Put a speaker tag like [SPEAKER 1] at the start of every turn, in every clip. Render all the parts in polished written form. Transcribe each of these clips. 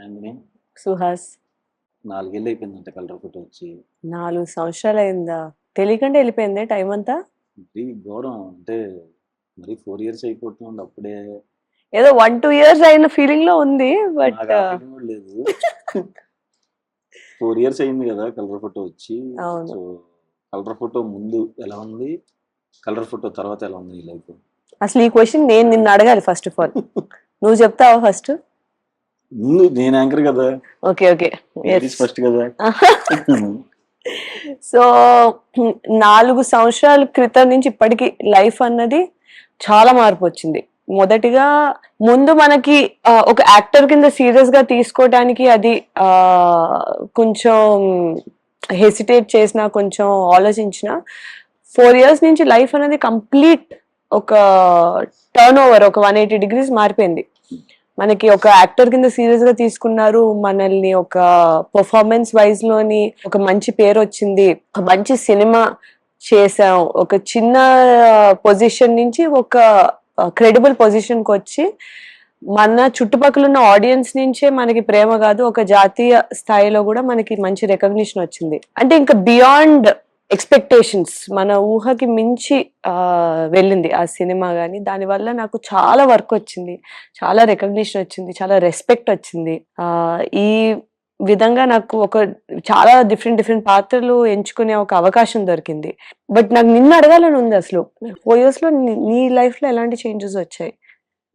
[SPEAKER 1] ఆంజనేయ
[SPEAKER 2] సుహాస్
[SPEAKER 1] 4 ఏళ్ళు అయిపోయిందంట colour photo వచ్చి.
[SPEAKER 2] 4 సంవత్సరాలు అయిందా? తెలియకుండా వెళ్ళిపోయిందే టైం అంతా.
[SPEAKER 1] మరీ ఘోరం అంటే మరి 4 ఇయర్స్ అయిపోతుంది అప్పుడే.
[SPEAKER 2] ఏదో 1-2 ఇయర్స్ అయిన ఫీలింగ్ లో ఉంది బట్
[SPEAKER 1] నాకు ఆ feeling కూడా లేదు. 4 ఇయర్స్ అయింది కదా కలర్ ఫోటో వచ్చి.
[SPEAKER 2] అవును.
[SPEAKER 1] సో కలర్ ఫోటో ముందు ఎలా ఉంది, కలర్ ఫోటో తర్వాత ఎలా ఉంది ఈ లైఫ్?
[SPEAKER 2] అసలు ఈ క్వశ్చన్ నేను నిన్ను అడగాలి ఫస్ట్ ఆఫ్ ఆల్. నువ్వు చెప్తావా ఫస్ట్?
[SPEAKER 1] ముందు నేను యాంకర్ కదా,
[SPEAKER 2] ఓకే ఓకే
[SPEAKER 1] ఫస్ట్ కదా.
[SPEAKER 2] సో 4 సంవత్సరాల క్రితం నుంచి ఇప్పటికి లైఫ్ అన్నది చాలా మార్పు వచ్చింది. మొదటిగా ముందు మనకి ఒక యాక్టర్ కింద సీరియస్ గా తీసుకోవడానికి అది కొంచెం హెసిటేట్ చేసిన, కొంచెం ఆలోచించిన. 4 ఇయర్స్ నుంచి లైఫ్ అనేది కంప్లీట్ ఒక టర్న్ ఓవర్, ఒక 180 degrees మారిపోయింది. మనకి ఒక యాక్టర్ కింద సీరియస్ గా తీసుకున్నారు, మనల్ని ఒక పర్ఫార్మెన్స్ వైజ్ లోని ఒక మంచి పేరు వచ్చింది, ఒక మంచి సినిమా చేసాం, ఒక చిన్న పొజిషన్ నుంచి ఒక క్రెడిబుల్ పొజిషన్ కి వచ్చి మన చుట్టుపక్కల ఉన్న ఆడియన్స్ నుంచే మనకి ప్రేమ కాదు, ఒక జాతీయ స్థాయిలో కూడా మనకి మంచి రికగ్నిషన్ వచ్చింది. అంటే ఇంకా బియాండ్ ఎక్స్పెక్టేషన్స్, మన ఊహకి మించి వెళ్ళింది ఆ సినిమా. కానీ దానివల్ల నాకు చాలా వర్క్ వచ్చింది, చాలా రికగ్నిషన్ వచ్చింది, చాలా రెస్పెక్ట్ వచ్చింది. ఈ విధంగా నాకు ఒక చాలా డిఫరెంట్ పాత్రలు ఎంచుకునే ఒక అవకాశం దొరికింది. బట్ నాకు నిన్ను అడగాలని ఉంది, అసలు 4 years లో నీ లైఫ్ లో ఎలాంటి చేంజెస్ వచ్చాయి?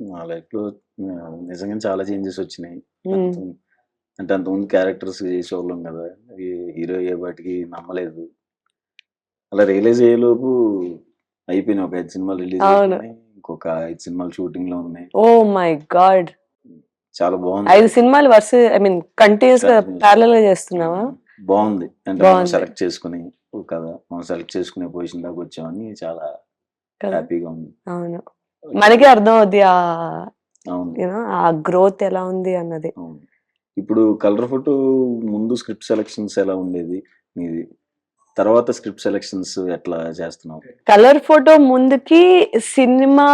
[SPEAKER 1] నా లైఫ్ లో నిజంగా చాలా చేంజెస్ వచ్చినాయి. అంటే అంతకుముందు క్యారెక్టర్స్ చేసేవాళ్ళం కదా, హీరో అయ్యే వాటికి నమ్మలేదు. అలా రియలైజ్ అయ్యేలోపు అయిపోయినాయి. ఒక 5 సినిమాలు రిలీజ్ అయిపోయినాయి, ఇంకొక 5 సినిమాలు షూటింగ్ లో ఉన్నాయి.
[SPEAKER 2] ఓ మై గాడ్,
[SPEAKER 1] చాలా బాగుంది.
[SPEAKER 2] 5 సినిమాలు వరుస, ఐ మీన్ కంటిన్యూస్ గా ప్యారలల్ గా చేస్తున్నావా?
[SPEAKER 1] బాగుంది. అంటే మనం సెలెక్ట్ చేసుకుని కదా, మనం సెలెక్ట్ చేసుకునే పొజిషన్ దాకా వచ్చామని చాలా హ్యాపీగా ఉంది.
[SPEAKER 2] అవును, మనకి అర్థం అవుద్ది ఆ గ్రోత్ ఎలా ఉంది అన్నది.
[SPEAKER 1] ఇప్పుడు కలర్ ఫోటో ముందు స్క్రిప్ట్ సెలెక్షన్స్ ఎలా ఉండేది మీది, తర్వాత స్క్రిప్ట్ సెలెక్షన్స్ ఎట్లా చేస్తున్నావు?
[SPEAKER 2] కలర్ ఫోటో ముందుకి సినిమా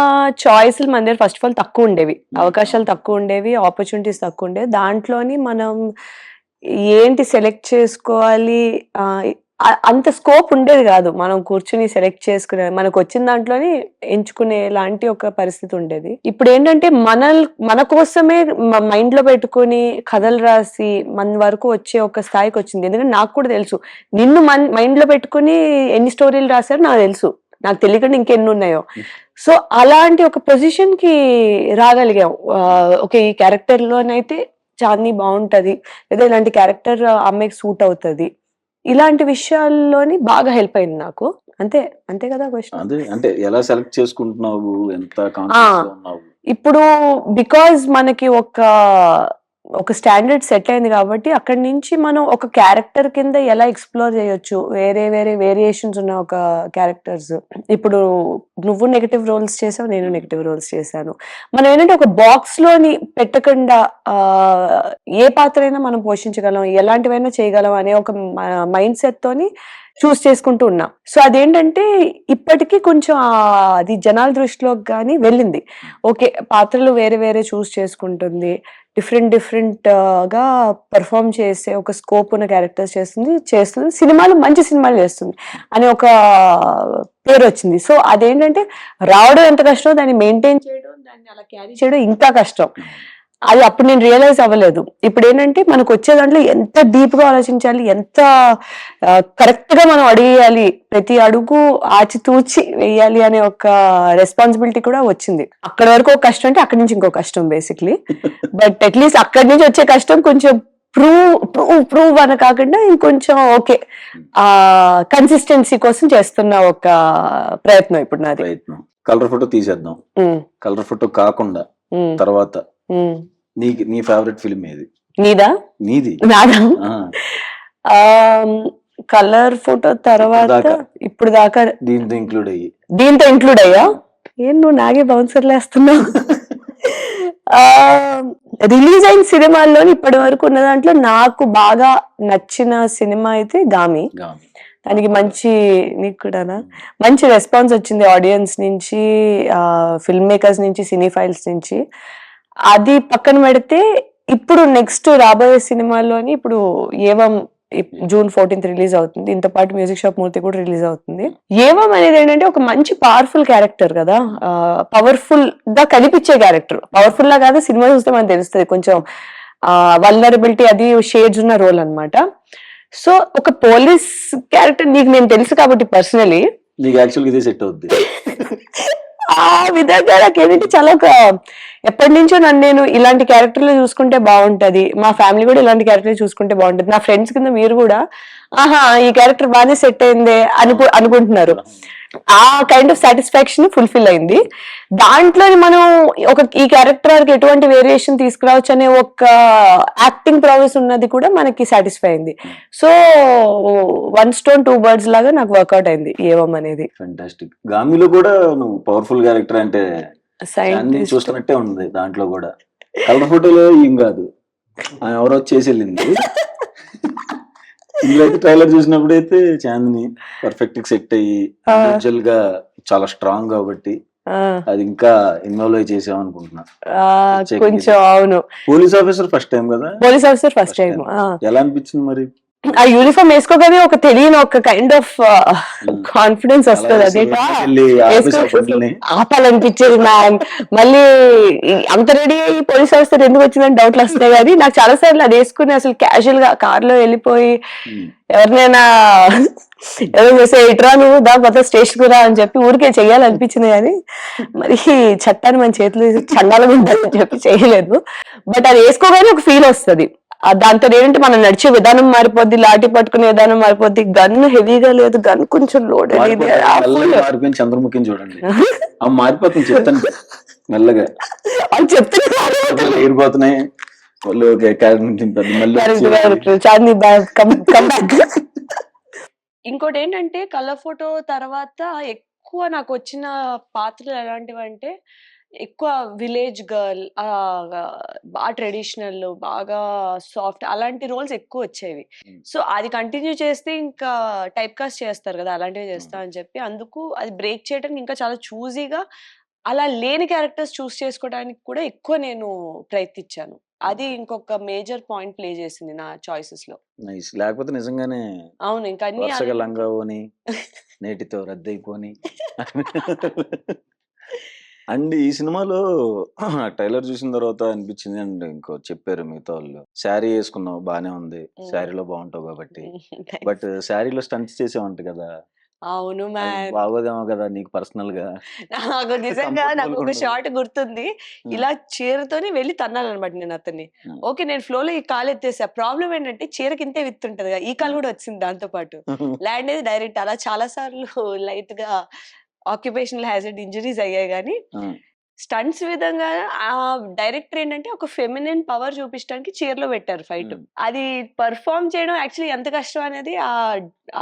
[SPEAKER 2] చాయిస్లు మన దగ్గర ఫస్ట్ ఆఫ్ ఆల్ తక్కువ ఉండేవి, అవకాశాలు తక్కువ ఉండేవి, ఆపర్చునిటీస్ తక్కువ ఉండేవి. దాంట్లోని మనం ఏంటి సెలెక్ట్ చేసుకోవాలి అంత స్కోప్ ఉండేది కాదు. మనం కూర్చుని సెలెక్ట్ చేసుకునే, మనకు వచ్చిన దాంట్లోని ఎంచుకునే లాంటి ఒక పరిస్థితి ఉండేది. ఇప్పుడు ఏంటంటే మన కోసమే మైండ్ లో పెట్టుకుని కథలు రాసి మన వరకు వచ్చే ఒక స్థాయికి వచ్చింది. ఎందుకంటే నాకు కూడా తెలుసు, నిన్ను మైండ్ లో పెట్టుకుని ఎన్ని స్టోరీలు రాశారో నాకు తెలుసు, నాకు తెలియకుండా ఇంకెన్ని ఉన్నాయో. సో అలాంటి ఒక పొజిషన్ కి రాగలిగాం. ఓకే, ఈ క్యారెక్టర్ లోనైతే చాందిని బాగుంటది, లేదా ఇలాంటి క్యారెక్టర్ అమ్మాయికి సూట్ అవుతుంది, ఇలాంటి విషయాల్లోని బాగా హెల్ప్ అయింది నాకు. అంతే కదా క్వశ్చన్?
[SPEAKER 1] అదే, అంటే ఎలా సెలెక్ట్ చేసుకుంటున్నావు, ఎంత కాన్ఫిడెన్స్ లో ఉన్నావు?
[SPEAKER 2] ఇప్పుడు బికాజ్ మనకి ఒక స్టాండర్డ్ సెట్ అయింది కాబట్టి అక్కడి నుంచి మనం ఒక క్యారెక్టర్ కింద ఎలా ఎక్స్ప్లోర్ చేయొచ్చు, వేరే వేరియేషన్స్ ఉన్న ఒక క్యారెక్టర్స్. ఇప్పుడు నువ్వు నెగటివ్ రోల్స్ చేసావు, నేను నెగటివ్ రోల్స్ చేశాను. మనం ఏంటంటే ఒక బాక్స్ లోని పెట్టకుండా ఏ పాత్ర అయినా మనం పోషించగలం, ఎలాంటివైనా చేయగలం అనే ఒక మైండ్ సెట్ తోని చూస్ చేసుకుంటూ ఉన్నాం. సో అదేంటంటే ఇప్పటికీ కొంచెం అది జనాల దృష్టిలోకి కానీ వెళ్ళింది. ఓకే, పాత్రలు వేరే చూస్ చేసుకుంటుంది, డిఫరెంట్ గా పర్ఫామ్ చేసే ఒక స్కోప్ ఉన్న క్యారెక్టర్స్ చేస్తుంది, సినిమాలు మంచి సినిమాలు చేస్తుంది అని ఒక పేరు వచ్చింది. సో అదేంటంటే రావడం ఎంత కష్టం, దాన్ని మెయింటైన్ చేయడం, దాన్ని అలా క్యారీ చేయడం ఇంకా కష్టం. అది అప్పుడు నేను రియలైజ్ అవ్వలేదు. ఇప్పుడు ఏంటంటే మనకు వచ్చే దాంట్లో ఎంత డీప్ గా ఆలోచించాలి, ఎంత కరెక్ట్ గా మనం అడిగేయాలి, ప్రతి అడుగు ఆచితూచి వేయాలి అనే ఒక రెస్పాన్సిబిలిటీ కూడా వచ్చింది. అక్కడి వరకు ఒక కష్టం అంటే అక్కడి నుంచి ఇంకో కష్టం బేసిక్లీ. బట్ అట్లీస్ట్ అక్కడి నుంచి వచ్చే కష్టం కొంచెం ప్రూవ్ అని కాకుండా ఇంకొంచెం ఓకే కన్సిస్టెన్సీ కోసం చేస్తున్న ఒక ప్రయత్నం ఇప్పుడు నాది.
[SPEAKER 1] ప్రయత్నం. కలర్ ఫోటో తీసేద్దాం. కలర్ ఫోటో కాకుండా తర్వాత నీ ఫేవరెట్ ఫిల్మ్ ఏది? నీది?
[SPEAKER 2] నాదా? కలర్ ఫోటో తర్వాత ఇప్పుడు దాకా
[SPEAKER 1] దీంతో
[SPEAKER 2] ఇంక్లూడ్ అయ్యా? ఏం నువ్వు నాగే బౌన్సర్లు వేస్తున్నావు? రిలీజ్ అయిన సినిమాల్లోని ఇప్పటి వరకు ఉన్న దాంట్లో నాకు బాగా నచ్చిన సినిమా అయితే గామి. దానికి నీకు కూడానా మంచి రెస్పాన్స్ వచ్చింది ఆడియన్స్ నుంచి, ఫిల్మ్ మేకర్స్ నుంచి, సినీ ఫైల్స్ నుంచి. అది పక్కన పెడితే ఇప్పుడు నెక్స్ట్ రాబోయే సినిమాలోని ఇప్పుడు ఏవం జూన్ 14th రిలీజ్ అవుతుంది. దీంతో పాటు మ్యూజిక్ షాప్ మూర్తి కూడా రిలీజ్ అవుతుంది. ఏవం అనేది ఏంటంటే ఒక మంచి పవర్ఫుల్ క్యారెక్టర్ కదా, పవర్ఫుల్ గా కనిపించే క్యారెక్టర్. పవర్ఫుల్ లా కాదు, సినిమా చూస్తే మనకు తెలుస్తుంది కొంచెం వల్నరబిలిటీ అది షేడ్స్ ఉన్న రోల్ అన్నమాట. సో ఒక పోలీస్ క్యారెక్టర్ నీకు నేను తెలుసు కాబట్టి పర్సనలీ
[SPEAKER 1] నీకు యాక్చువల్గా ఇదే సెట్ అవుద్ది.
[SPEAKER 2] ఆ విధంగా నాకు ఏంటంటే చాలా ఎప్పటి నుంచో నేను ఇలాంటి క్యారెక్టర్లు చూసుకుంటే బాగుంటది, మా ఫ్యామిలీ కూడా ఇలాంటి క్యారెక్టర్ చూసుకుంటే బాగుంటది, నా ఫ్రెండ్స్ కింద మీరు కూడా ఆహా ఈ క్యారెక్టర్ బాగానే సెట్ అయిందే అనుకుంటున్నారు. ఆ కైండ్ ఆఫ్ సాటిస్ఫాక్షన్ ఫుల్ఫిల్ అయింది. దాంట్లో మనం ఈ క్యారెక్టర్ ఎటువంటి వేరియేషన్ తీసుకురావచ్చు అనే ఒక యాక్టింగ్ ప్రాసెస్ ఉన్నది కూడా మనకి సాటిస్ఫై అయింది. సో 1 stone 2 birds లాగా నాకు వర్కౌట్ అయింది ఏవం అనేది.
[SPEAKER 1] ఫెంటాస్టిక్. గామిలో కూడా నువ్వు పవర్ఫుల్ క్యారెక్టర్ అంటే చూస్తున్నట్టే ఉంది. దాంట్లో కూడా కలర్ ఫోటోలో ఏం కాదు, ఎవరో వచ్చేసి వెళ్ళింది. ఇందులో అయితే ట్రైలర్ చూసినప్పుడు అయితే చాందిని పర్ఫెక్ట్ సెట్ అయ్యి విజువల్ గా చాలా స్ట్రాంగ్ కాబట్టి అది ఇంకా ఇన్వాల్వ్ అయి చేసాం అనుకుంటున్నా.
[SPEAKER 2] కొంచెం అవును.
[SPEAKER 1] పోలీస్ ఆఫీసర్ ఫస్ట్ టైం కదా?
[SPEAKER 2] Police officer first time.
[SPEAKER 1] ఎలా అనిపించింది మరి?
[SPEAKER 2] ఆ యూనిఫామ్ వేసుకోగానే ఒక తెలియని ఒక కైండ్ ఆఫ్ కాన్ఫిడెన్స్ వస్తుంది. అదే ఆపాలనిపించేది మ్యామ్. మళ్ళీ అంత రెడీ అయ్యి పోలీస్ ఆఫీసర్ ఎందుకు వచ్చిందని డౌట్లు వస్తాయి. కానీ నాకు చాలా సార్లు అది వేసుకుని అసలు క్యాజువల్ గా కార్ లో వెళ్ళిపోయి ఎవరినైనా ఏదో చేసే ఇట్రా నువ్వు దా మొత్తం స్టేషన్ కు రా అని చెప్పి ఊరికే చెయ్యాలనిపించింది. కానీ మరి చట్టాన్ని మన చేతులు చండాలుగా ఉంటుందని చెప్పి చేయలేదు. బట్ అది వేసుకోగానే ఒక ఫీల్ వస్తుంది. దాంతో ఏంటంటే మనం నడిచే విధానం మారిపోద్ది, లాఠీ పట్టుకునే విధానం మారిపోద్ది. గన్ హెవీగా లేదు, గన్ కొంచెం లోడ్ అనేది.
[SPEAKER 1] చంద్రముఖిని చూడండి మారిపోతుంది, చెప్తాను మెల్లగా
[SPEAKER 2] అది చెప్తున్నా
[SPEAKER 1] ఎగిరిపోతున్నాయి.
[SPEAKER 2] ఇంకోటి ఏంటంటే కలర్ ఫోటో తర్వాత ఎక్కువ నాకు వచ్చిన పాత్రలు ఎలాంటివి అంటే ఎక్కువ విలేజ్ గర్ల్, బాగా ట్రెడిషనల్, బాగా సాఫ్ట్ అలాంటి రోల్స్ ఎక్కువ వచ్చేవి. సో అది కంటిన్యూ చేస్తే ఇంకా టైప్ కాస్ట్ చేస్తారు కదా, అలాంటివి చేస్తా అని చెప్పి అందుకు అది బ్రేక్ చేయడానికి ఇంకా చాలా చూజీగా అలా లేని క్యారెక్టర్స్ చూస్ చేసుకోవడానికి కూడా ఎక్కువ నేను ప్రయత్నించాను. అది ఇంకొక మేజర్ పాయింట్ ప్లే చేసింది నా చాయిసెస్ లో.
[SPEAKER 1] లేకపోతే నిజంగానే
[SPEAKER 2] అవును ఇంకా
[SPEAKER 1] లంగావోని నేటితో రద్దయిపోని. అండ్ ఈ సినిమాలో ట్రైలర్ చూసిన తర్వాత అనిపించింది, అండ్ ఇంకో చెప్పారు మిగతా వాళ్ళు, శారీ వేసుకున్నావు బానే ఉంది, శారీలో బాగుంటావు కాబట్టి. బట్ శారీలో స్టంట్స్ చేసావంట కదా?
[SPEAKER 2] అవును మ్యామ్.
[SPEAKER 1] బాగోదేమో కదా నీకు పర్సనల్ గా?
[SPEAKER 2] నాకు నిజంగా నాకు ఒక షార్ట్ గుర్తుంది. ఇలా చీరతోని వెళ్ళి తన్నాలన్నమాట నేను అతన్ని. ఓకే నేను ఫ్లో లో ఈ కాలు ఎత్తేసా. ప్రాబ్లం ఏంటంటే చీరకి ఇంతే విత్తుంటది కదా, ఈ కాలు కూడా వచ్చింది దాంతో పాటు. ల్యాండ్ అనేది డైరెక్ట్. అలా చాలా సార్లు లైట్ గా ఆక్యుపేషనల్ హ్యాజర్డ్ ఇంజరీస్ అయ్యాయి. కానీ స్టంట్స్ విధంగా ఆ డైరెక్టర్ ఏంటంటే ఒక ఫెమినిన్ పవర్ చూపించడానికి చీరలో పెట్టారు ఫైట్. అది పర్ఫార్మ్ చేయడం యాక్చువల్లీ ఎంత కష్టం అనేది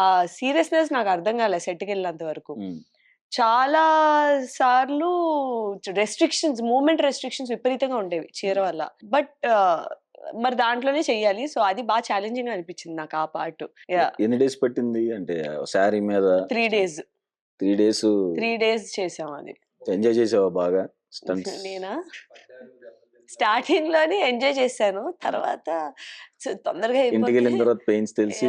[SPEAKER 2] ఆ సీరియస్నెస్ నాకు అర్థం కాలేదు సెట్కి వెళ్ళినంత వరకు. చాలా సార్లు రెస్ట్రిక్షన్స్, మూవ్మెంట్ రెస్ట్రిక్షన్స్ విపరీతంగా ఉండేవి చీర వల్ల. బట్ మరి దాంట్లోనే చెయ్యాలి. సో అది బాగా ఛాలెంజింగ్ అనిపించింది నాకు ఆ పార్ట్.
[SPEAKER 1] ఎన్ని డేస్ పట్టింది అంటే శారీ మీద?
[SPEAKER 2] 3 days. 3 days చేసాం. అది
[SPEAKER 1] ఎంజాయ్ చేసావా బాగా స్టంట్స్?
[SPEAKER 2] నేనా స్టార్టింగ్ లోనే ఎంజాయ్ చేశాను, తర్వాత తొందరగా
[SPEAKER 1] ఇంటికి వెళ్ళిన తర్వాత పెయిన్స్ తెలిసి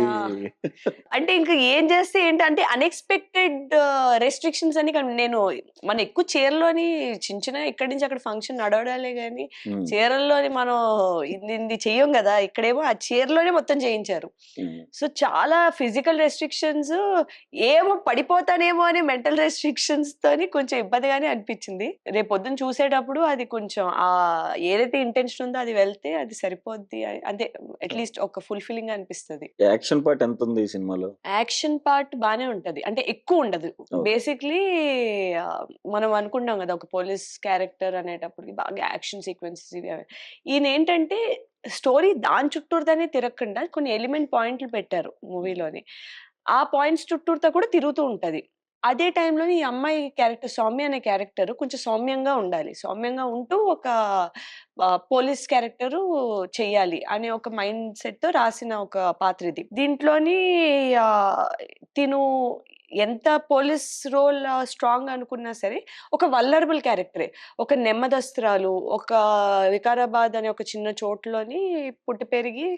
[SPEAKER 2] అంటే ఇంకా ఏం చేస్తే ఏంటంటే అన్ఎక్స్పెక్టెడ్ రెస్ట్రిక్షన్స్ అని. నేను మనం ఎక్కువ చీరలోని చిన్న ఇక్కడి నుంచి అక్కడ ఫంక్షన్ నడవడాలే గానీ చీరల్లోని మనం ఇది చెయ్యం కదా. ఇక్కడేమో ఆ చీరలోనే మొత్తం చేయించారు. సో చాలా ఫిజికల్ రెస్ట్రిక్షన్స్, ఏమో పడిపోతానేమో అని మెంటల్ రెస్ట్రిక్షన్స్ తోని కొంచెం ఇబ్బందిగానే అనిపించింది. రేపు పొద్దున్న చూసేటప్పుడు అది కొంచెం ఏదైతే ఇంటెన్షన్ ఉందో అది వెళ్తే అది సరిపోద్ది అంటే అట్లీస్ట్ ఒక ఫుల్ఫిల్లింగ్ అనిపిస్తుంది.
[SPEAKER 1] యాక్షన్ పార్ట్ ఎంత ఉంది ఈ సినిమాలో?
[SPEAKER 2] యాక్షన్ పార్ట్ బానే ఉంటది, అంటే ఎక్కువ ఉండదు. బేసిక్లీ మనం అనుకుంటాం కదా ఒక పోలీస్ క్యారెక్టర్ అనేటప్పటికి బాగా యాక్షన్ సీక్వెన్సెస్ ఇవి. ఈయన ఏంటంటే స్టోరీ దాని చుట్టూరుగానే తిరగకుండా కొన్ని ఎలిమెంట్ పాయింట్లు పెట్టారు మూవీలోని. ఆ పాయింట్స్ చుట్టూరుతో కూడా తిరుగుతూ ఉంటది. అదే టైంలో ఈ అమ్మాయి క్యారెక్టర్ సౌమ్య అనే క్యారెక్టర్ కొంచెం సౌమ్యంగా ఉండాలి, సౌమ్యంగా ఉంటూ ఒక పోలీస్ క్యారెక్టర్ చెయ్యాలి అనే ఒక మైండ్ సెట్ తో రాసిన ఒక పాత్ర ఇది. దీంట్లోని తిను ఎంత పోలీస్ రోల్ స్ట్రాంగ్ అనుకున్నా సరే ఒక వల్నరబుల్ క్యారెక్టరే. ఒక నెమ్మదస్తురాలు, ఒక వికారాబాద్ అనే ఒక చిన్న చోటులోని పుట్టి పెరిగి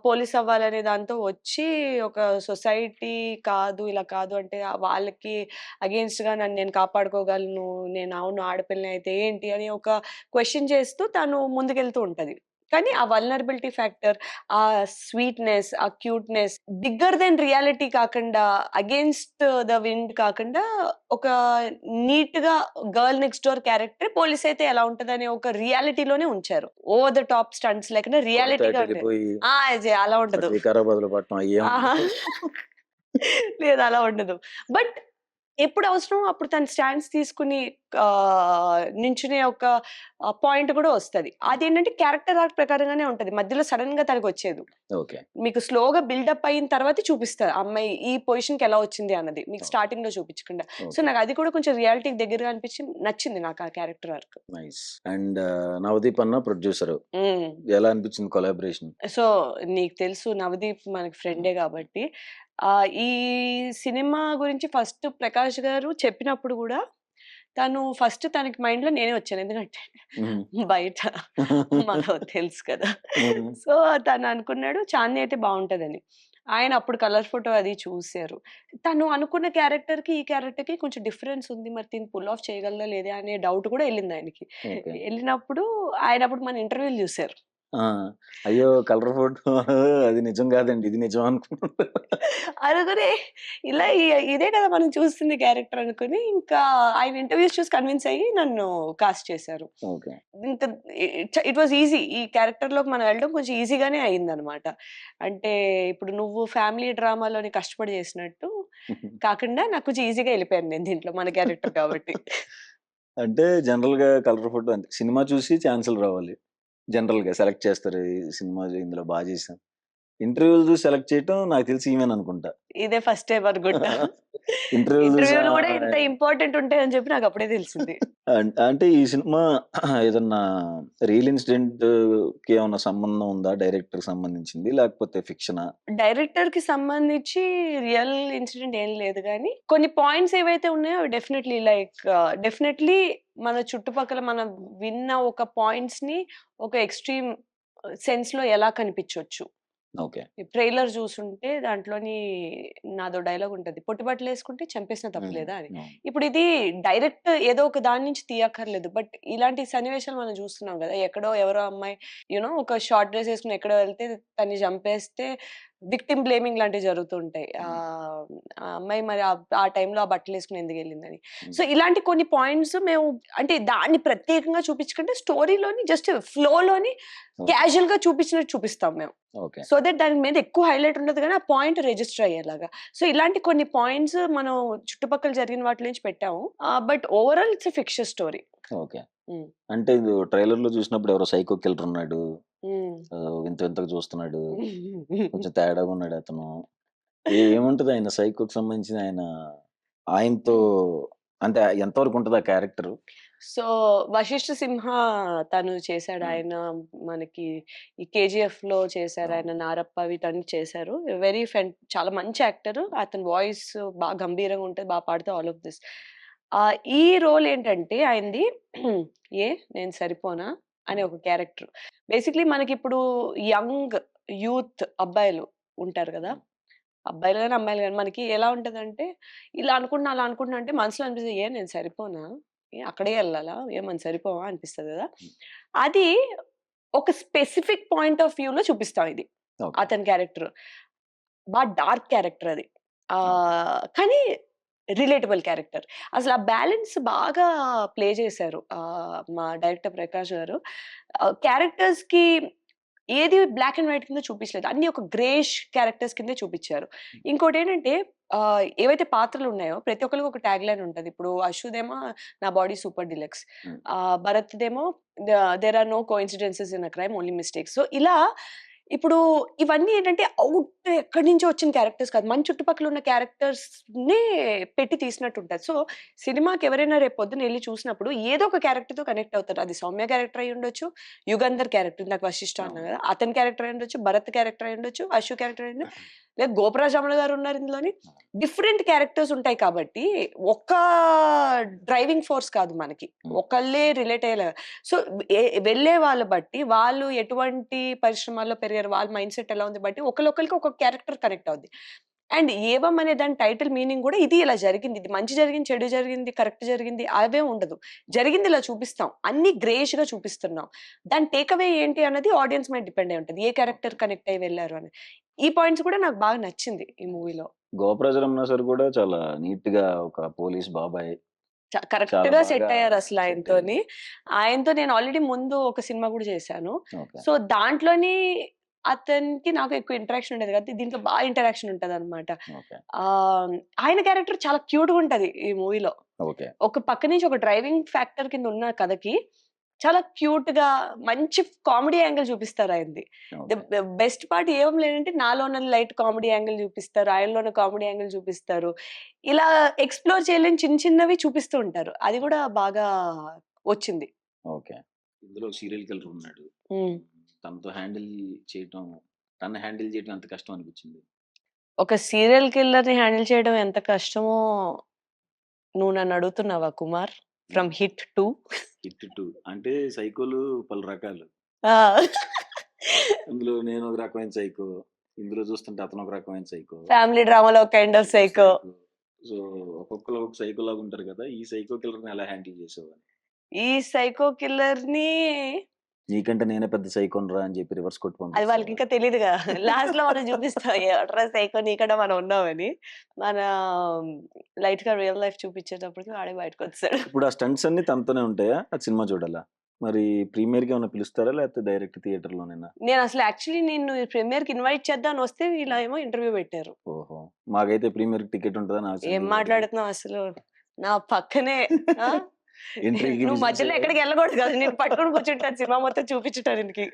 [SPEAKER 2] పోలీస్ అవ్వాలనే దాంతో వచ్చి ఒక సొసైటీ కాదు, ఇలా కాదు అంటే వాళ్ళకి అగెయిన్స్ట్‌గా నన్ను నేను కాపాడుకోగలను. నేను అవును ఆడపిల్లనే అయితే ఏంటి అని ఒక క్వెషన్ చేస్తూ తను ముందుకెళ్తూ ఉంటది. కానీ ఆ వల్నరబిలిటీ ఫ్యాక్టర్, ఆ స్వీట్‌నెస్, ఆ క్యూట్‌నెస్ బిగ్గర్ దెన్ రియాలిటీ కాకుండా, అగెయిన్స్ట్ ద విండ్ కాకుండా ఒక నీట్‌గా girl next door character police అయితే ఎలా ఉంటదనే ఒక రియాలిటీలోనే ఉంచారు. ఓవర్ ద టాప్ స్టంట్స్ లేకుండా
[SPEAKER 1] కొడితే
[SPEAKER 2] రియాలిటీగా
[SPEAKER 1] అటు
[SPEAKER 2] ఉండేది.
[SPEAKER 1] వెళ్ళిపోయి
[SPEAKER 2] అలా
[SPEAKER 1] అటు
[SPEAKER 2] ఉండదు.
[SPEAKER 1] వికారాబాద్‌లో పట్టడం అయ్యేం
[SPEAKER 2] ఆహా!
[SPEAKER 1] ఉండవు.
[SPEAKER 2] లేదు అలా ఉండదు. బట్ ఎప్పుడు అవసరమో అప్పుడు తను స్టాండ్స్ తీసుకొని నించునే ఒక పాయింట్ కూడా వస్తది. అదేంటంటే క్యారెక్టర్ ఆర్క్ ప్రకారంగానే ఉంటది. మధ్యలో సడెన్‌గా తనకొచ్చేదు.
[SPEAKER 1] ఓకే.
[SPEAKER 2] మీకు స్లోగా బిల్డప్ అయిన తర్వాతే చూపిస్తారు. ఆ అమ్మాయి ఈ పొజిషన్‌కి ఎలా వచ్చింది అన్నది. మీకు
[SPEAKER 1] ఓకే.
[SPEAKER 2] స్టార్టింగ్‌లో చూపించకుండా. So,
[SPEAKER 1] okay.
[SPEAKER 2] నాకు అది కూడా కొంచెం రియాలిటీకి దగ్గరగా అనిపించి నచ్చింది నాకు ఆ character arc.
[SPEAKER 1] Nice. And Navdeep అన్న ప్రొడ్యూసరు.
[SPEAKER 2] హ్మ్.
[SPEAKER 1] ఎలా అనిపించింది కొలాబరేషన్?
[SPEAKER 2] సో, నీకు తెలుసు నవదీప్ మనకి ఫ్రెండే గాబట్టి, ఈ సినిమా గురించి ఫస్ట్ ప్రకాష్ గారు చెప్పినప్పుడు గూడా, తను ఫస్ట్ తనకి మైండ్‌లో నేనే వచ్చాను. ఎందుకంటే
[SPEAKER 1] హ్మ్.
[SPEAKER 2] బయట మనకు తెలుసు కదా!
[SPEAKER 1] హ్మ్.
[SPEAKER 2] సో, తననుకున్నాడు చాందిని అయితే బావుంటదని. ఆయన అప్పుడు కలర్ ఫోటో అది చూసారు. తను అనుకున్న క్యారెక్టర్‌కి, ఈ క్యారెక్టర్‌కి కొంచెం డిఫరెన్స్ ఉంది. మరి దీన్ని పుల్ ఆఫ్ చేయగలదా లేదా అనే డౌట్ కూడా ఎళ్ళిందాయనకి.
[SPEAKER 1] ఓకే.
[SPEAKER 2] ఎళ్ళినప్పుడు ఆయనప్పుడు మన ఇంటర్వ్యూలు జూసారు.
[SPEAKER 1] ఆ! అయ్యో! కలర్ ఫోటో అది నిజం కాదండి. ఇది నిజం అనుకున్నా.
[SPEAKER 2] అనుకుని ఇలా ఇదే కదా మనం చూస్తుంది క్యారెక్టర్ అనుకుని, ఇంకా ఆయన ఇంటర్వ్యూస్ చూసి కన్విన్స్ అయ్యి నన్ను కాస్ట్ చేశారు.
[SPEAKER 1] ఓకే.
[SPEAKER 2] ఇంత ఇట్ వాస్ ఈజీ. ఈ క్యారెక్టర్‌లోకి మనం వెళ్ళడం కొంచెం ఈజీగానే అయిందనమాట. అంటే ఇప్పుడు నువ్వు ఫ్యామిలీ డ్రామాలోని కష్టపడి చేసినట్టు కాకుండా నాకు కొంచెం ఈజీగా ఎళ్ళిపోయాను నేను దీంట్లో మన క్యారెక్టర్ కాబట్టి.
[SPEAKER 1] అంటే జనరల్‌గా కలర్ ఫోటో అంతే. సినిమా చూసి ఛాన్సులు రావాలి. జనరల్‌గా సెలెక్ట్ చేస్తారు. ఈ సినిమా ఇందులో బా చేశాం. ఇంటర్వ్యూలు చూసి సెలెక్ట్ చేయటం నాకు తెలిసి ఈమెననుకుంటా.
[SPEAKER 2] ఇదే ఫస్ట్ టైమ్ అనుకుంటా.
[SPEAKER 1] ఇంటర్వ్యూలు చూసి
[SPEAKER 2] ఇంటర్వ్యూలు కూడా ఇంత ఇంపార్టెంట్ ఉంటాయని చెప్పి నాకు అప్పుడే తెలిసింది.
[SPEAKER 1] అంటే ఈ సినిమా ఏదన్నా రియల్ ఇన్సిడెంట్‌కి ఏమన్నా సంబంధం ఉందా? డైరెక్టర్‌కి సంబంధించింది లేకపోతే ఫిక్షనా?
[SPEAKER 2] డైరెక్టర్‌కి సంబంధించి రియల్ ఇన్సిడెంట్ ఏం లేదు గానీ, కొన్ని పాయింట్స్ ఏవైతే ఉన్నాయో అవి డెఫినెట్‌లీ మన చుట్టుపక్కల మనం విన్న ఒక పాయింట్స్‌ని ఒక ఎక్స్‌ట్రీమ్ సెన్స్‌లో ఎలా కనిపించొచ్చు.
[SPEAKER 1] ఓకే.
[SPEAKER 2] ఈ ట్రైలర్ చూసుంటే దాంట్లోని నాదో డైలాగ్ ఉంటది. పొట్టి బట్టలేసుకుంటే చంపేసినా
[SPEAKER 1] హ్మ్.
[SPEAKER 2] తప్పులేదా అని.
[SPEAKER 1] అవును.
[SPEAKER 2] ఇప్పుడు ఇది డైరెక్ట్ ఏదో ఒక దాని నుంచి తీయక్కర్లేదు. బట్ ఇలాంటి సన్నివేశాలు మనం చూస్తున్నాం గదా! ఎక్కడో ఎవరో అమ్మాయి ఒక షార్ట్ డ్రెస్ ఏసుకొని ఎక్కడో వెళ్తే తన్ని చంపేస్తే విక్టిమ్ బ్లేమింగ్ లాంటివి జరుగుతూ ఉంటాయి.
[SPEAKER 1] హ్మ్.
[SPEAKER 2] ఆ అమ్మాయి మరి ఆ టైంలో ఆ బట్టలేసుకొని ఎందుకెళ్ళిందని.
[SPEAKER 1] హ్మ్.
[SPEAKER 2] సో, ఇలాంటి కొన్ని పాయింట్స్ మేము అంటే దాన్ని ప్రత్యేకంగా చూపించకుండా స్టోరీలోని జస్ట్ ఫ్లోలోని
[SPEAKER 1] ఓకే.
[SPEAKER 2] క్యాజుయల్‌గా చూపించినట్టు చూపిస్తాం మేము.
[SPEAKER 1] ఓకే.
[SPEAKER 2] సో దట్ దాని మీద ఎక్కువ హైలైట్ ఉండదు గానీ, ఆ పాయింట్ రిజిస్టర్ అయ్యేలాగా. సో, ఇలాంటి కొన్ని పాయింట్స్ మనం చుట్టుపక్కల జరిగిన వాటిలో నుంచి పెట్టాము. But overall it's a fiction story.
[SPEAKER 1] Okay.
[SPEAKER 2] హ్మ్.
[SPEAKER 1] అంటే ఇది ట్రైలర్‌లో చూసినప్పుడు ఎవరో సైకో కిల్లర్ ఉన్నాడు.
[SPEAKER 2] హ్మ్.
[SPEAKER 1] వింత వింతగా చూస్తున్నాడు. కొంచెం తేడాగా ఉన్నాడు అతను. ఏముంటది ఆయన సైకోకి సంబంధించిన ఆయనతో అంటే ఎంతవరకు ఉంటది ఆ క్యారెక్టరు?
[SPEAKER 2] సో, 'వశిష్ఠ సింహ' తను చేశాడు.
[SPEAKER 1] హ్మ్.
[SPEAKER 2] ఆయన మనకి ఈ 'కేజీఎఫ్‌లో' చేశారు.
[SPEAKER 1] అవును.
[SPEAKER 2] ఆయన 'నారప్ప' వీటన్ని చేశారు. చాలా మంచి యాక్టర్. అతని వాయిస్ బాగా గంభీరంగా ఉంటది. పాడుతూ ఆల్ ఆఫ్ దిస్. ఈ రోల్ ఏంటంటే ఆయనది 'ఏ నేను సరిపోనా' అనే
[SPEAKER 1] హ్మ్.
[SPEAKER 2] ఒక క్యారెక్టర్. బేసిక్‌లీ మనకిప్పుడు యంగ్ యూత్ అబ్బాయిలు ఉంటారు గదా!
[SPEAKER 1] హ్మ్.
[SPEAKER 2] అబ్బాయిలు గాని, అమ్మాయిలు గాని మనకి ఎలా ఉంటదంటే, ఇలా అనుకుంటున్నా, అలా అనుకుంటున్నా అంటే మనసులో అనిపిస్తది. నేను సరిపోనా? అక్కడే ఎళ్ళాలా? మనం సరిపోమా? అనిపిస్తది గదా!
[SPEAKER 1] హ్మ్.
[SPEAKER 2] అది ఒక స్పెసిఫిక్ పాయింట్ ఆఫ్ వ్యూలో చూపిస్తాం ఇది.
[SPEAKER 1] ఓకే.
[SPEAKER 2] అతని క్యారెక్టర్. డార్క్ క్యారెక్టర్ అది.
[SPEAKER 1] ఓకే.
[SPEAKER 2] కానీ రిలేటబుల్ క్యారెక్టర్. అసలు ఆ బ్యాలెన్స్ బాగా ప్లే చేశారు. మా డైరెక్టర్ ప్రకాష్ గారు. క్యారెక్టర్స్‌కి ఏది బ్లాక్ అండ్ వైట్ కింద చూపించలేదు. అన్నీ ఒక గ్రేష్ క్యారెక్టర్స్ కిందే చూపిచ్చారు. ఇంకోటేంటంటే ఏవైతే పాత్రలున్నాయో ప్రతి ఒక్కళ్ళకి ఒక ట్యాగ్‌లైన్ ఉంటది. ఇప్పుడు అశ్వుదేమో 'నా బాడీ సూపర్ డీలక్స్'.
[SPEAKER 1] హ్మ్.
[SPEAKER 2] భరత్‌దేమో 'there are no coincidences in a crime only mistakes'. So, ఇలా ఇప్పుడు ఇవన్నీ ఏంటంటే ఔట్ ఎక్కడి నుంచో వచ్చిన క్యారెక్టర్స్ కాదు. మన చుట్టుపక్కల ఉన్న క్యారెక్టర్స్‌నే పెట్టి తీసినట్టు ఉంటది. సో, సినిమాకి ఎవరైనా రేపు పొద్దున ఎళ్లి చూసినప్పుడు ఏదో ఒక క్యారెక్టర్‌తో కనెక్ట్ అవుతారు. అది సౌమ్య క్యారెక్టర్ అయ్యి ఉండొచ్చు, యుగంధర్ క్యారెక్టర్ ఇందాక వశిష్ఠ అన్నా
[SPEAKER 1] అవును.
[SPEAKER 2] కదా! అతని క్యారెక్టర్ అయి ఉండొచ్చు, భరత్ క్యారెక్టర్ అయి ఉండొచ్చు, అశు క్యారెక్టర్ అయి లేదా గోపరాజమణ గారు ఉన్నారు ఇందులోని. డిఫరెంట్ క్యారెక్టర్స్ ఉంటాయి కాబట్టి ఒక్క డ్రైవింగ్ ఫోర్స్ కాదు మనకి. ఒకళ్ళే రిలేట్ అయ్యేలా. సో, వెళ్ళే వాళ్ళ బట్టి వాళ్ళు ఎటువంటి పరిశ్రమాల్లో పెరిగారు, వాళ్ళ మైండ్ సెట్ ఎలా ఉంది బట్టి ఒకళ్ళొకళ్ళకి ఒక్కొక్క క్యారెక్టర్ కనెక్ట్ అవుద్ది. అండ్ ఏవం అనే దాని టైటిల్ మీనింగ్ కూడా ఇది ఇలా జరిగింది. ఇది మంచి జరిగింది, చెడు జరిగింది, కరెక్ట్ జరిగింది అవే ఉండదు. జరిగింది ఇలా చూపిస్తాం. అన్ని గ్రేష్‌గా చూపిస్తున్నాం. దాని టేక్ అవే ఏంటి అన్నది ఆడియన్స్ మీద డిపెండ్ అయి ఉంటది. ఏ క్యారెక్టర్ కనెక్ట్ అయ్యి వెళ్లారు అని. ఈ పాయింట్స్ కూడా నాకు బాగా నచ్చింది ఈ మూవీలో.
[SPEAKER 1] గోపరాజు సార్ కూడా చాలా నీట్‌గా ఒక పోలీస్ బాబాయ్ చాలా
[SPEAKER 2] కరెక్ట్‌గా సెట్
[SPEAKER 1] బాగా
[SPEAKER 2] అయ్యారు అసలు
[SPEAKER 1] సెట్ అయ్యారు.
[SPEAKER 2] ఆయనతోని. ఆయనతో నేను ఆల్రెడీ ముందు ఒక సినిమా కూడా చేశాను.
[SPEAKER 1] ఓకే.
[SPEAKER 2] సో, దాంట్లోని అతనికి నాకు ఎక్కువ ఇంటరాక్షన్ ఉండేది కాదు. దీంట్లో బాగా ఇంటరాక్షన్ ఉంటదనమాట.
[SPEAKER 1] ఓకే.
[SPEAKER 2] ఆయన క్యారెక్టర్ చాలా క్యూట్‌గా ఉంటది ఈ మూవీలో.
[SPEAKER 1] ఓకే.
[SPEAKER 2] ఒక పక్క నుంచి ఒక డ్రైవింగ్ ఫ్యాక్టర్ కింద ఉన్న కథకి చాలా క్యూట్‌గా మంచి కామెడీ యాంగిల్ చూపిస్తారు ఆయనది. The
[SPEAKER 1] okay.
[SPEAKER 2] బెస్ట్ పార్ట్ ఏం లేదంటే నాలోన లైట్ కామెడీ యాంగిల్ చూపిస్తారు. ఆయనలోన కామెడీ యాంగిల్ చూపిస్తారు. ఇలా ఎక్స్‌ప్లోర్ చేయలేని చిన్న చిన్నవి చూపిస్తూ ఉంటారు. అది కూడా బాగా వచ్చింది.
[SPEAKER 1] ఓకే. ఇందులో సీరియల్ కిల్లర్ ఉన్నాడు.
[SPEAKER 2] హ్మ్.
[SPEAKER 1] తనతో తనని హ్యాండిల్ చేయడం ఎంత కష్టం అనిపించింది?
[SPEAKER 2] ఒక సీరియల్ కిల్లర్‌ని హ్యాండిల్ చేయడం ఎంత కష్టమో నువ్వు నన్ను అడుగుతున్నావా కుమార్? ఫ్రమ్ హిట్ 2
[SPEAKER 1] హిట్ 2 అంటే సైకోలు పలు రకాలు.
[SPEAKER 2] ఆ!
[SPEAKER 1] అందులో నేను ఒక రకమైన సైకో. ఇందులో చూస్తుంటే అతను ఒక రకమైన సైకో.
[SPEAKER 2] ఫ్యామిలీ డ్రామాలో కైండ్ ఆఫ్ సైకో.
[SPEAKER 1] సో, ఒక్కొక్కళ్ళు ఒక్కొక్క సైకో లాగా ఉంటారు కదా! ఈ సైకో కిల్లర్‌ని ఎలా హ్యాండిల్ చేసేవాడిని?
[SPEAKER 2] ఈ సైకో కిల్లర్‌ని
[SPEAKER 1] నీకంటే నేనే పెద్ద సైకోనురా అని చెప్పి రివర్స్ కొట్టి
[SPEAKER 2] అది వాళ్ళకి
[SPEAKER 1] పంపిస్తావా?
[SPEAKER 2] ఇంకా తెలీదుగా. లాస్ట్‌లో మనం చూపిస్తాం ఎవడ్రా సైకో నీకన్నా మనం ఉన్నామని. మన లైట్‌గా రియల్ లైఫ్ చూపించేటప్పటికి వాడే బయటకొచ్చేసాడు.
[SPEAKER 1] ఇప్పుడు ఆ స్టంట్స్ అన్నీ తనతోనే ఉంటాయా? ఆ సినిమా చూడాలా? మరి ప్రీమియర్‌కి ఏమన్నా పిలుస్తారా? లేకపోతే డైరెక్ట్ థియేటర్‌లోనేనా?
[SPEAKER 2] నేనసలు యాక్చువల్లీ నిన్ను ప్రీమియర్‌కి ఇన్వైట్ చేద్దాం అని వస్తే ఇలా ఏమో ఇంటర్వ్యూ పెట్టారు.
[SPEAKER 1] ఓహో! మాకైతే ప్రీమియర్‌కి టికెట్ ఉంటదని ఆశ
[SPEAKER 2] ఏం మాట్లాడుతున్నావు అసలు? నా పక్కనే ఆ!
[SPEAKER 1] ఎంట్రీకి
[SPEAKER 2] నువ్వు
[SPEAKER 1] బిజినెస్
[SPEAKER 2] మధ్యలో ఎక్కడికి వెళ్ళకూడదు కదా! నేను పట్టుకొని కూర్చుంటాను సినిమా మొత్తం చూపించటానికి.